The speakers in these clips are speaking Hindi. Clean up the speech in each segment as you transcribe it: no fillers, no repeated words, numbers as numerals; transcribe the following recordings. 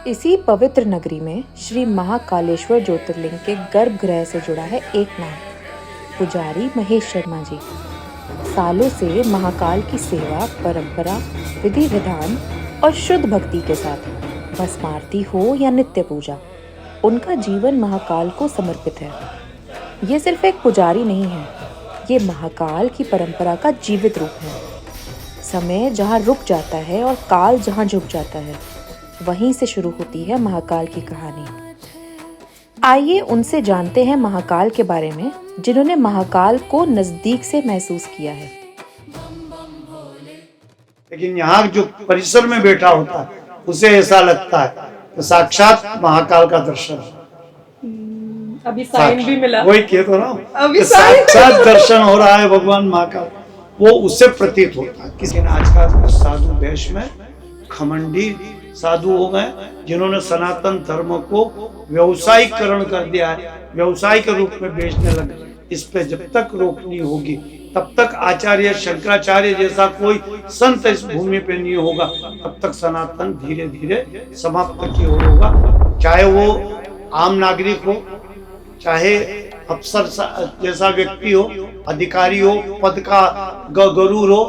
इसी पवित्र नगरी में श्री महाकालेश्वर ज्योतिर्लिंग के गर्भगृह से जुड़ा है एक नाम, पुजारी महेश शर्मा जी। सालों से महाकाल की सेवा, परंपरा, विधि विधान और शुद्ध भक्ति के साथ, भस्म आरती हो या नित्य पूजा, उनका जीवन महाकाल को समर्पित है। ये सिर्फ एक पुजारी नहीं है, ये महाकाल की परंपरा का जीवित रूप है। समय जहाँ रुक जाता है और काल जहाँ झुक जाता है, वहीं से शुरू होती है महाकाल की कहानी। आइए उनसे जानते हैं महाकाल के बारे में, जिन्होंने महाकाल को नजदीक से महसूस किया है। लेकिन यहाँ जो परिसर में बैठा होता है उसे ऐसा लगता है तो साक्षात महाकाल का दर्शन है। अभी साइन भी मिला, वही कह तो रहा हूँ, अभी साक्षात दर्शन हो रहा है भगवान महाकाल, वो उससे प्रतीत होता है। किसी ने आजकल साधु वेश में खमंडी साधु हो गए, जिन्होंने सनातन धर्म को व्यवसायीकरण कर दिया है, व्यवसाय के रूप में बेचने लगे। इस पे जब तक रोक नहीं होगी तब तक आचार्य शंकराचार्य जैसा कोई संत इस भूमि पे नहीं होगा, तब तक सनातन धीरे धीरे समाप्त की ओर होगा। चाहे वो आम नागरिक हो, चाहे अफसर जैसा व्यक्ति हो, अधिकारी हो, पद का गरूर हो,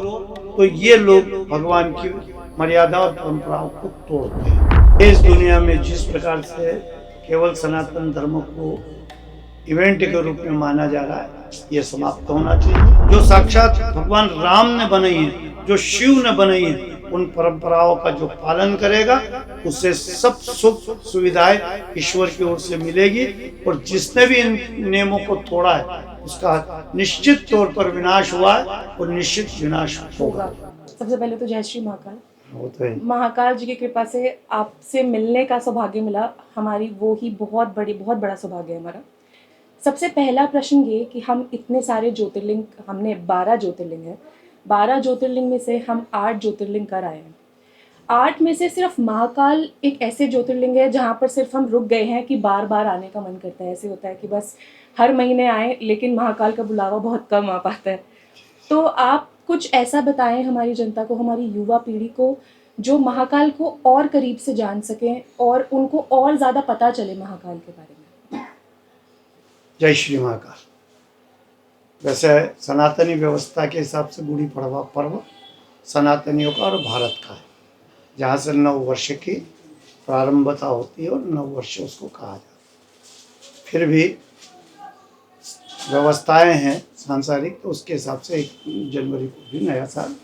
तो ये लोग भगवान की मर्यादा और परंपराओं को तोड़ते हैं। इस दुनिया में जिस प्रकार से केवल सनातन धर्म को इवेंट के रूप में माना जा रहा है, ये समाप्त होना चाहिए। जो साक्षात भगवान राम ने बनाई है, जो शिव ने बनाई है, उन परंपराओं का जो पालन करेगा उससे सब सुख सुविधाएं ईश्वर की ओर से मिलेगी। और जिसने भी इन नियमों को तोड़ा है उसका निश्चित तौर पर विनाश हुआ है और निश्चित विनाश होगा। सबसे पहले तो जय श्री महाकाल। वो तो है। महाकाल जी की कृपा से आपसे मिलने का सौभाग्य मिला, हमारी वो ही बहुत बड़ा सौभाग्य है हमारा। सबसे पहला प्रश्न ये कि हम इतने सारे ज्योतिर्लिंग, हमने 12 ज्योतिर्लिंग है, 12 ज्योतिर्लिंग में से हम 8 ज्योतिर्लिंग कर आए हैं। 8 में से सिर्फ महाकाल एक ऐसे ज्योतिर्लिंग है जहाँ पर सिर्फ हम रुक गए हैं कि बार बार आने का मन करता है। ऐसे होता है कि बस हर महीने आए, लेकिन महाकाल का बुलावा बहुत कम आ पाता है। तो आप कुछ ऐसा बताएं हमारी जनता को, हमारी युवा पीढ़ी को, जो महाकाल को और करीब से जान सकें और उनको और ज़्यादा पता चले महाकाल के बारे में। जय श्री महाकाल। वैसे सनातनी व्यवस्था के हिसाब से गुड़ी पड़वा पर्व सनातनियों का और भारत का है, जहाँ से नव वर्ष की प्रारंभता होती है और नव वर्ष उसको कहा जाता है। फिर भी व्यवस्थाएं हैं सांसारिक, तो उसके हिसाब से 1 जनवरी को भी नया साल।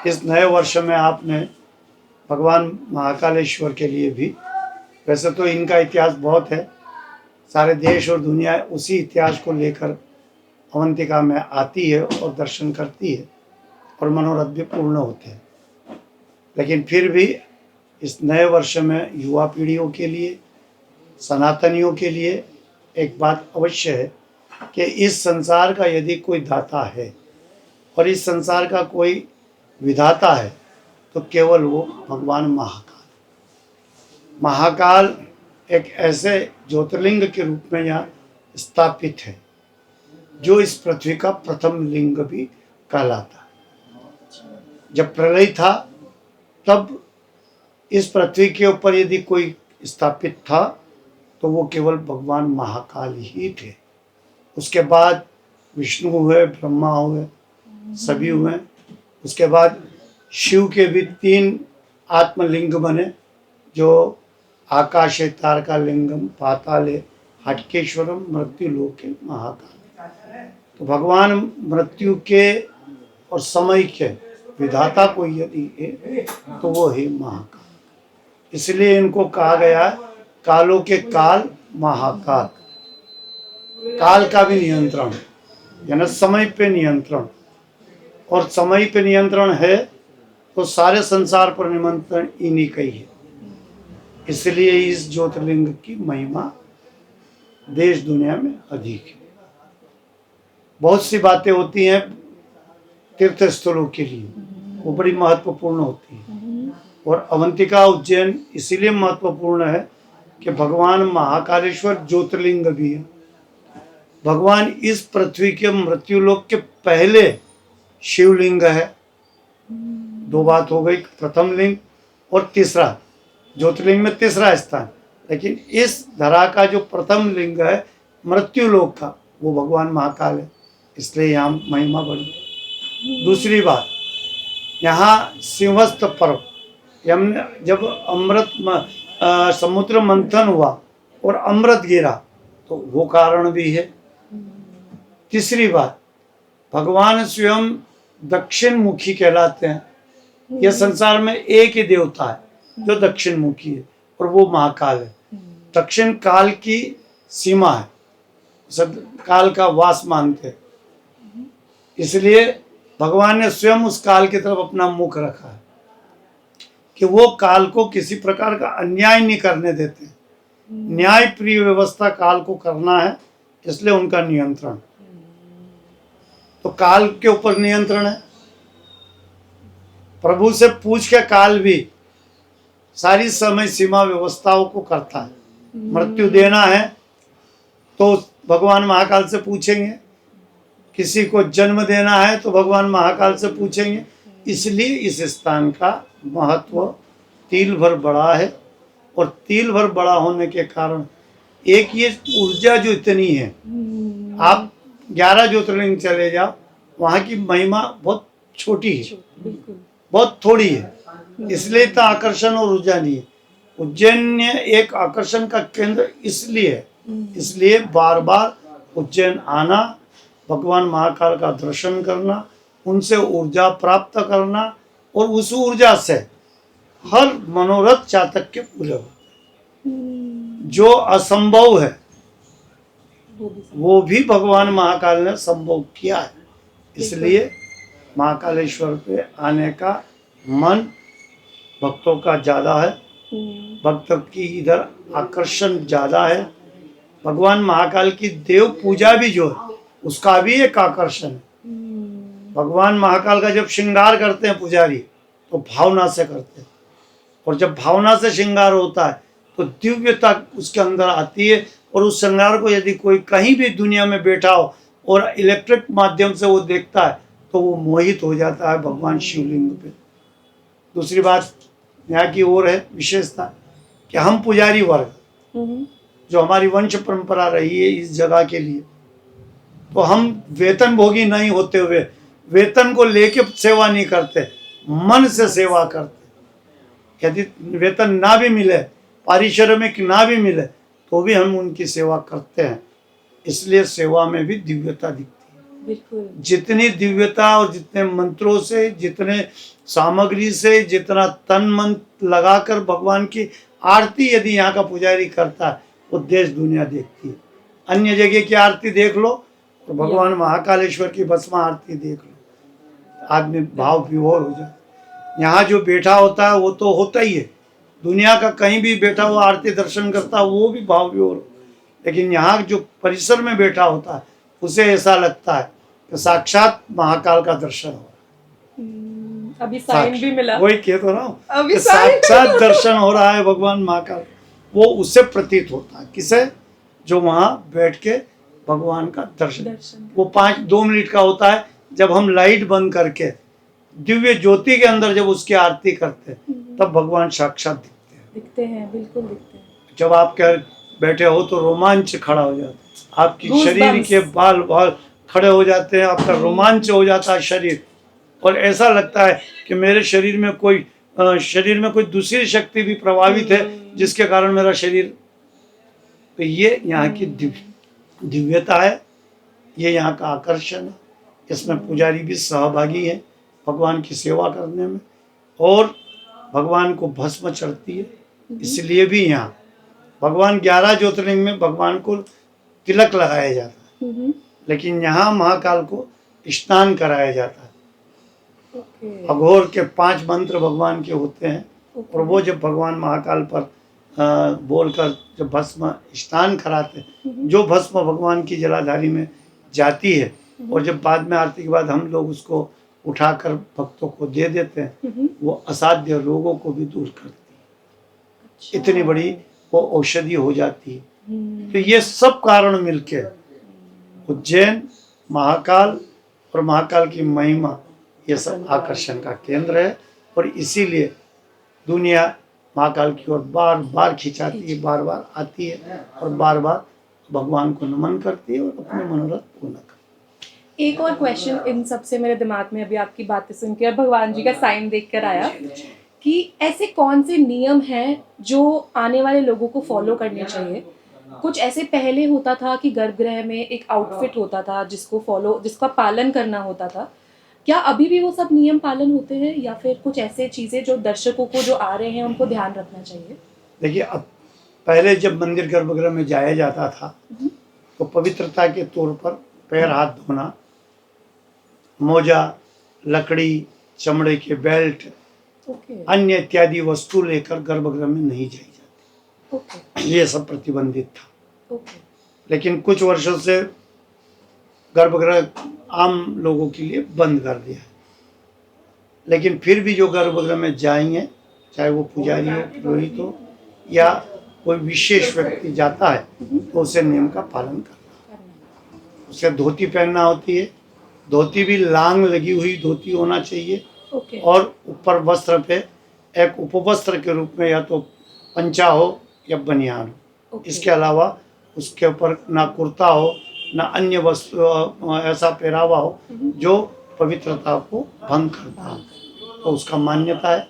इस नए वर्ष में आपने भगवान महाकालेश्वर के लिए भी, वैसे तो इनका इतिहास बहुत है, सारे देश और दुनिया उसी इतिहास को लेकर अवंतिका में आती है और दर्शन करती है और मनोरथ भी पूर्ण होते हैं। लेकिन फिर भी इस नए वर्ष में युवा पीढ़ियों के लिए, सनातनियों के लिए एक बात अवश्य है कि इस संसार का यदि कोई दाता है और इस संसार का कोई विधाता है तो केवल वो भगवान महाकाल। महाकाल एक ऐसे ज्योतिर्लिंग के रूप में यहाँ स्थापित है जो इस पृथ्वी का प्रथम लिंग भी कहलाता है। जब प्रलय था तब इस पृथ्वी के ऊपर यदि कोई स्थापित था तो वो केवल भगवान महाकाल ही थे। उसके बाद विष्णु हुए, ब्रह्मा हुए, सभी हुए। उसके बाद शिव के भी 3 आत्मलिंग बने, जो आकाशे तारका लिंगम, पाताले हटकेश्वरम, मृत्यु लोके महाकाल। तो भगवान मृत्यु के और समय के विधाता कोई यदि है तो वो है महाकाल। इसलिए इनको कहा गया कालों के काल महाकाल। काल का भी नियंत्रण, यानी समय पे नियंत्रण, और समय पे नियंत्रण है तो सारे संसार पर निमंत्रण इन्हीं का ही है। इसलिए इस ज्योतिर्लिंग की महिमा देश दुनिया में अधिक है। बहुत सी बातें होती हैं तीर्थ स्थलों के लिए, वो बड़ी महत्वपूर्ण होती है। और अवंतिका उज्जैन इसीलिए महत्वपूर्ण है कि भगवान महाकालेश्वर ज्योतिर्लिंग भी है। भगवान इस पृथ्वी के मृत्युलोक के पहले शिवलिंग है। 2 बात हो गई, प्रथम लिंग और तीसरा ज्योतिर्लिंग में तीसरा स्थान, लेकिन इस धरा का जो प्रथम लिंग है मृत्यु लोक का, वो भगवान महाकाल है, इसलिए यहाँ महिमा बढ़ी। दूसरी बात, यहाँ सिंहस्थ पर्व, हमने जब समुद्र मंथन हुआ और अमृत गिरा, तो वो कारण भी है। तीसरी बात, भगवान स्वयं दक्षिण मुखी कहलाते हैं। यह संसार में एक ही देवता है जो दक्षिण मुखी है, और वो महाकाल है। दक्षिण काल की सीमा है, सब काल का वास मानते हैं, इसलिए भगवान ने स्वयं उस काल की तरफ अपना मुख रखा है कि वो काल को किसी प्रकार का अन्याय नहीं करने देते। न्याय प्रिय व्यवस्था काल को करना है, इसलिए उनका नियंत्रण। तो काल के ऊपर नियंत्रण है। प्रभु से पूछ के काल भी सारी समय सीमा व्यवस्थाओं को करता है। मृत्यु देना है तो भगवान महाकाल से पूछेंगे, किसी को जन्म देना है तो भगवान महाकाल से पूछेंगे। इसलिए इस स्थान का महत्व तिल भर बड़ा है, और तिल भर बड़ा होने के कारण एक ये ऊर्जा जो इतनी है, आप 11 ज्योतिर्लिंग चले जाओ, वहाँ की महिमा बहुत छोटी है, बहुत थोड़ी है, इसलिए इतना आकर्षण और ऊर्जा नहीं है। उज्जैन एक आकर्षण का केंद्र इसलिए है, इसलिए बार बार उज्जैन आना, भगवान महाकाल का दर्शन करना, उनसे ऊर्जा प्राप्त करना, और उस ऊर्जा से हर मनोरथ चातक पूरे होते हैं। जो असंभव है वो भी भगवान महाकाल ने संभव किया है। इसलिए महाकालेश्वर पे आने का मन भक्तों का ज्यादा है, भक्त की इधर आकर्षण ज्यादा है। भगवान महाकाल की देव पूजा भी जो है उसका भी एक आकर्षण है। भगवान महाकाल का जब श्रृंगार करते हैं पुजारी, तो भावना से करते हैं, और जब भावना से श्रृंगार होता है तो दिव्यता उसके अंदर आती है। और उस श्रृंगार को यदि कोई कहीं भी दुनिया में बैठा हो और इलेक्ट्रिक माध्यम से वो देखता है तो वो मोहित हो जाता है भगवान शिवलिंग पे। दूसरी बात यहाँ की और है विशेषता कि हम पुजारी वर्ग, जो हमारी वंश परंपरा रही है इस जगह के लिए, तो हम वेतन भोगी नहीं होते हुए वेतन को लेके सेवा नहीं करते, मन से सेवा करते। यदि वेतन ना भी मिले, पारिश्रमिक ना भी मिले, तो भी हम उनकी सेवा करते हैं। इसलिए सेवा में भी दिव्यता दिखती है। बिल्कुल। जितनी दिव्यता और जितने मंत्रों से, जितने सामग्री से, जितना तन मन लगाकर भगवान की आरती यदि यहाँ का पुजारी करता है, वो देश दुनिया देखती है। अन्य जगह की आरती देख लो तो भगवान महाकालेश्वर की भस्मा आरती देख लो, आदमी भाव विभोर हो जाए। यहाँ जो बैठा होता है वो तो होता ही है, दुनिया का कहीं भी बैठा हुआ आरती दर्शन करता है वो भी भाव विभोर, लेकिन यहाँ जो परिसर में बैठा होता है उसे ऐसा लगता है कि साक्षात महाकाल का दर्शन हो रहा है। अभी साइन भी मिला, वही कह तो रहा हूँ, अभी साक्षात दर्शन हो रहा है भगवान महाकाल। वो उससे प्रतीत होता है, किसे? जो वहाँ बैठ के भगवान का दर्शन। वो 2 मिनट का होता है, जब हम लाइट बंद करके दिव्य ज्योति के अंदर जब उसकी आरती करते हैं तब भगवान साक्षात दिखते हैं। बिल्कुल दिखते हैं। जब आप क्या बैठे हो तो रोमांच खड़ा हो जाता है, आपकी शरीर के बाल खड़े हो जाते हैं, आपका रोमांच हो जाता है शरीर, और ऐसा लगता है कि मेरे शरीर में कोई दूसरी शक्ति भी प्रभावित है जिसके कारण मेरा शरीर। तो ये यहाँ की दिव्यता है, ये यहाँ का आकर्षण है। इसमें पुजारी भी सहभागी है भगवान की सेवा करने में, और भगवान को भस्म चढ़ती है। इसलिए भी यहाँ भगवान 11 ज्योतिर्लिंग में भगवान को तिलक लगाया जाता है, लेकिन यहाँ महाकाल को स्नान कराया जाता है। अघोर के 5 मंत्र भगवान के होते हैं, और वो जब भगवान महाकाल पर बोलकर जब भस्म स्नान कराते हैं, जो भस्म भगवान की जलाधारी में जाती है, और जब बाद में आरती के बाद हम लोग उसको उठाकर भक्तों को दे देते हैं, वो असाध्य रोगों को भी दूर करती है। इतनी बड़ी वो औषधि हो जाती है। तो ये सब कारण मिलके उज्जैन, महाकाल और महाकाल की महिमा, ये सब आकर्षण का केंद्र है। और इसीलिए दुनिया महाकाल की ओर बार बार खिंचाती है, बार बार आती है और बार बार भगवान को नमन करती है और अपने मनोरथ पूर्ण करती है। एक और क्वेश्चन इन सब से मेरे दिमाग में अभी आपकी बातें सुन के और भगवान जी का साइन देख कर आया कि ऐसे कौन से नियम हैं जो आने वाले लोगों को फॉलो करने चाहिए। कुछ ऐसे पहले होता था कि गर्भगृह में एक आउटफिट होता था जिसका पालन करना होता था। क्या अभी भी वो सब नियम पालन होते हैं या फिर कुछ ऐसे चीजें जो दर्शकों को जो आ रहे हैं उनको ध्यान रखना चाहिए? देखिए, अब पहले जब मंदिर गर्भगृह में जाया जाता था तो पवित्रता के तौर पर पैर हाथ धोना, मोजा, लकड़ी, चमड़े के बेल्ट, ओके अन्य इत्यादि वस्तु लेकर गर्भगृह में नहीं जाई जाती, ओके ये सब प्रतिबंधित था। ओके लेकिन कुछ वर्षों से गर्भगृह आम लोगों के लिए बंद कर दिया है। लेकिन फिर भी जो गर्भगृह में जाएंगे, चाहे वो पुजारी हो, पुरोहित हो या कोई विशेष व्यक्ति जाता है, तो उसे नियम का पालन करना, उसे धोती पहनना होती है। धोती भी लांग लगी हुई धोती होना चाहिए ओके और ऊपर वस्त्र पे एक उपवस्त्र के रूप में या तो पंचा हो या बनियान हो। ओके। इसके अलावा उसके ऊपर ना कुर्ता हो ना अन्य वस्त्र ऐसा पहरावा हो जो पवित्रता को भंग करता हो, तो उसका मान्यता है।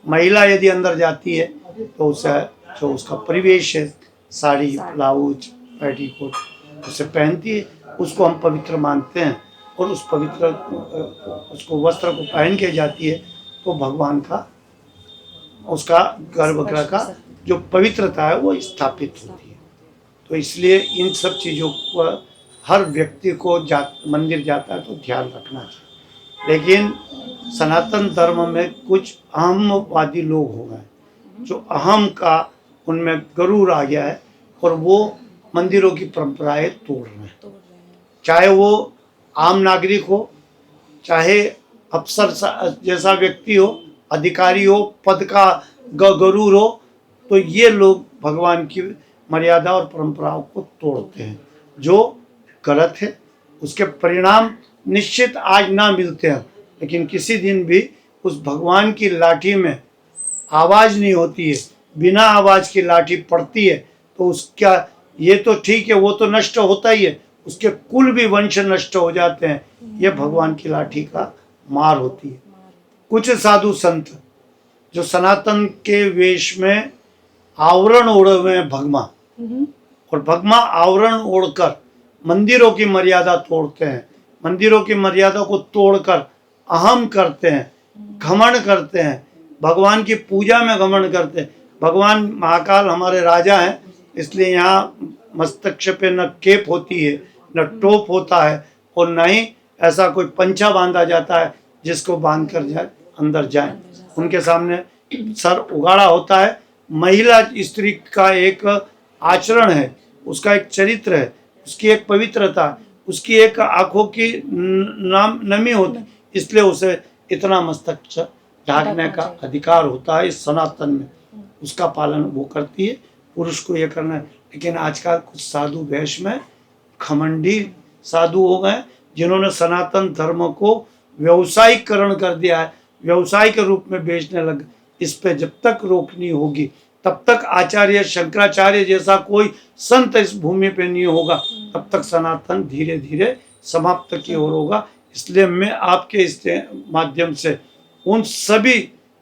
महिला यदि अंदर जाती है तो उसे जो उसका परिवेश है, साड़ी, ब्लाउज, पेटीकोट, उसे पहनती है, उसको हम पवित्र मानते हैं और उसको वस्त्र को पहन के जाती है तो भगवान का, उसका गर्भगृह का जो पवित्रता है वो स्थापित होती है। तो इसलिए इन सब चीज़ों को हर व्यक्ति को मंदिर जाता है तो ध्यान रखना चाहिए। लेकिन सनातन धर्म में कुछ अहमवादी लोग हो गए जो अहम का उनमें गरूर आ गया है और वो मंदिरों की परंपराएं तोड़ रहे हैं। चाहे वो आम नागरिक हो, चाहे अफसर जैसा व्यक्ति हो, अधिकारी हो, पद का गरूर हो, तो ये लोग भगवान की मर्यादा और परंपराओं को तोड़ते हैं, जो गलत है। उसके परिणाम निश्चित आज ना मिलते हैं, लेकिन किसी दिन भी उस भगवान की लाठी में आवाज़ नहीं होती है, बिना आवाज़ की लाठी पड़ती है तो उसका, ये तो ठीक है, वो तो नष्ट होता ही है, उसके कुल भी वंश नष्ट हो जाते हैं। ये भगवान की लाठी का मार होती है। कुछ साधु संत जो सनातन के वेश में आवरण ओढ़े हुए हैं भगमा, और भगमा आवरण ओढ़कर मंदिरों की मर्यादा तोड़ते हैं, मंदिरों की मर्यादा को तोड़कर अहम करते हैं, घमंड करते हैं, भगवान की पूजा में घमंड करते हैं। भगवान महाकाल हमारे राजा हैं, इसलिए यहाँ मस्तक पे न केप होती है, न टोप होता है और न ही ऐसा कोई पंचा बांधा जाता है जिसको बांध कर जाए अंदर जाए। उनके सामने सर उगाड़ा होता है। महिला स्त्री का एक आचरण है, उसका एक चरित्र है, उसकी एक पवित्रता, उसकी एक आंखों की नमी होती, इसलिए उसे इतना मस्तक ढाकने का अधिकार होता है इस सनातन में। उसका पालन वो करती है, पुरुष को ये करना है। लेकिन आजकल कुछ साधु वेश में खमंडी साधु हो गए जिन्होंने सनातन धर्म को व्यवसायिकरण कर दिया है, व्यवसाय के रूप में बेचने लगे। इस पे जब तक रोकनी होगी तब तक आचार्य शंकराचार्य जैसा कोई संत इस भूमि पे नहीं होगा, तब तक सनातन धीरे धीरे समाप्त की ओर होगा। इसलिए मैं आपके इस माध्यम से उन सभी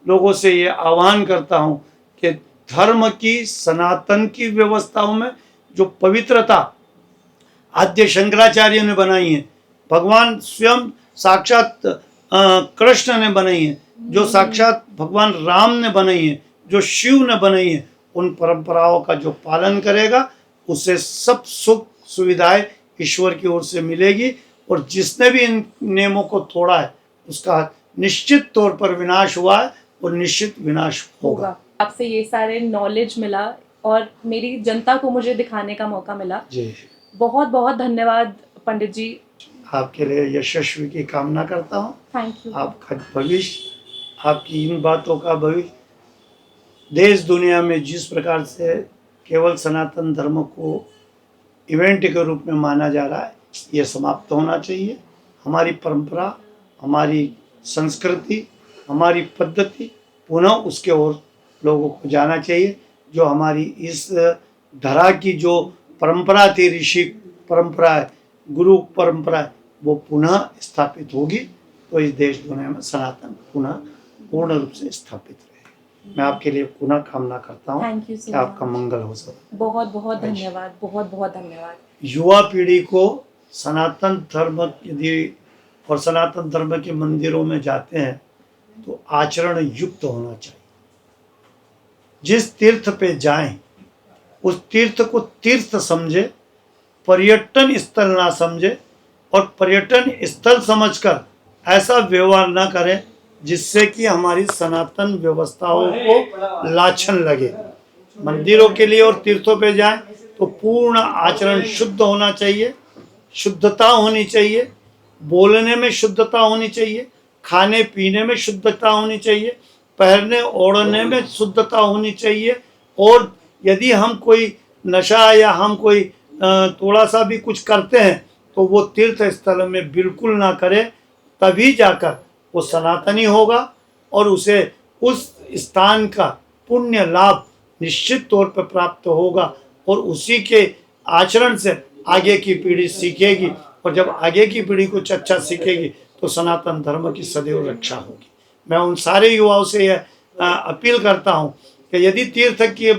लोगों से ये आह्वान करता हूँ कि धर्म की, सनातन की व्यवस्थाओं में जो पवित्रता आद्य शंकराचार्य ने बनाई है, भगवान स्वयं साक्षात कृष्ण ने बनाई है, जो साक्षात भगवान राम ने बनाई है, जो शिव ने बनाई है, उन परंपराओं का जो पालन करेगा उसे सब सुख सुविधाएं ईश्वर की ओर से मिलेगी। और जिसने भी इन नियमों को तोड़ा है उसका निश्चित तौर पर विनाश हुआ है और निश्चित विनाश होगा। आपसे ये सारे नॉलेज मिला और मेरी जनता को मुझे दिखाने का मौका मिला जी, बहुत बहुत धन्यवाद पंडित जी। आपके लिए यशस्वी की कामना करता हूँ। Thank you. आपका भविष्य, आपकी इन बातों का भविष्य देश दुनिया में जिस प्रकार से केवल सनातन धर्म को इवेंट के रूप में माना जा रहा है, ये समाप्त होना चाहिए। हमारी परंपरा, हमारी संस्कृति, हमारी पद्धति पुनः उसके ओर लोगों को जाना चाहिए। जो हमारी इस धरा की जो परंपरा थी, ऋषि परंपरा है, गुरु परंपरा है, वो पुनः स्थापित होगी तो इस देश दुनिया में सनातन पुनः पूर्ण रूप से स्थापित रहे। मैं आपके लिए पुनः कामना करता हूँ थैंक यू कि सो आपका मच। मंगल हो सके। बहुत बहुत धन्यवाद, बहुत बहुत धन्यवाद। युवा पीढ़ी को सनातन धर्म यदि और सनातन धर्म के मंदिरों में जाते हैं तो आचरण युक्त होना चाहिए। जिस तीर्थ पे जाएं उस तीर्थ को तीर्थ समझे, पर्यटन स्थल ना समझे, और पर्यटन स्थल समझकर ऐसा व्यवहार ना करें जिससे कि हमारी सनातन व्यवस्थाओं को लाछन लगे। मंदिरों के लिए और तीर्थों पे जाएं तो पूर्ण आचरण शुद्ध होना चाहिए, शुद्धता होनी चाहिए, बोलने में शुद्धता होनी चाहिए, खाने पीने में शुद्धता होनी चाहिए, पहनने ओढ़ने में शुद्धता होनी चाहिए। और यदि हम कोई नशा या हम कोई थोड़ा सा भी कुछ करते हैं तो वो तीर्थ स्थल में बिल्कुल ना करें, तभी जाकर वो सनातनी होगा और उसे उस स्थान का पुण्य लाभ निश्चित तौर पर प्राप्त होगा और उसी के आचरण से आगे की पीढ़ी सीखेगी, और जब आगे की पीढ़ी कुछ अच्छा सीखेगी तो सनातन धर्म की सदैव रक्षा होगी। मैं उन सारे युवाओं से यह अपील करता हूँ कि यदि तीर्थ के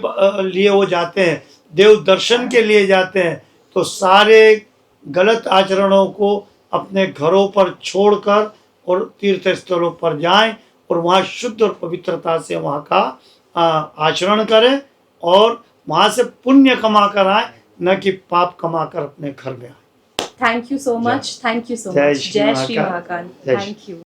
लिए वो जाते हैं, देव दर्शन के लिए जाते हैं, तो सारे गलत आचरणों को अपने घरों पर छोड़कर और तीर्थ स्थलों पर जाएं और वहाँ शुद्ध और पवित्रता से वहाँ का आचरण करें और वहाँ से पुण्य कमा कर आए, न कि पाप कमा कर अपने घर में आए। Thank you so much, thank you so जय मच। श्री जय श्री महाकाल। महाकाल। जय श्री- थैंक यू।